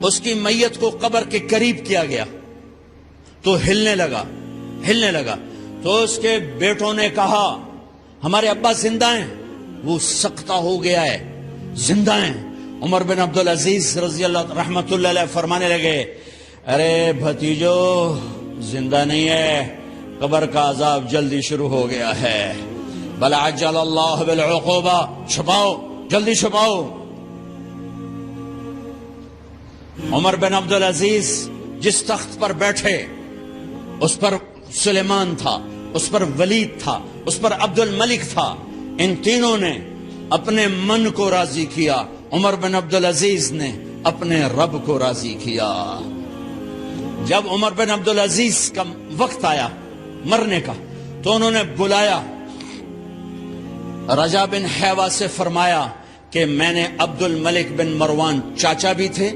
اس کی میت کو قبر کے قریب کیا گیا تو ہلنے لگا تو اس کے بیٹوں نے کہا ہمارے ابا زندہ ہیں. وہ سکتہ ہو گیا ہے، زندہ ہیں. عمر بن عبدالعزیز رضی اللہ رحمت اللہ علیہ فرمانے لگے ارے بھتیجو زندہ نہیں ہے، قبر کا عذاب جلدی شروع ہو گیا ہے. بل عجل اللہ بالعقوبہ، چھپاؤ جلدی چھپاؤ. عمر بن عبدالعزیز جس تخت پر بیٹھے اس پر سلیمان تھا، اس پر ولید تھا، اس پر عبد الملک تھا. ان تینوں نے اپنے من کو راضی کیا، عمر بن عبدالعزیز نے اپنے رب کو راضی کیا. جب عمر بن عبدالعزیز کا وقت آیا مرنے کا تو انہوں نے بلایا رجا بن حیوہ سے، فرمایا کہ میں نے عبد الملک بن مروان چاچا بھی تھے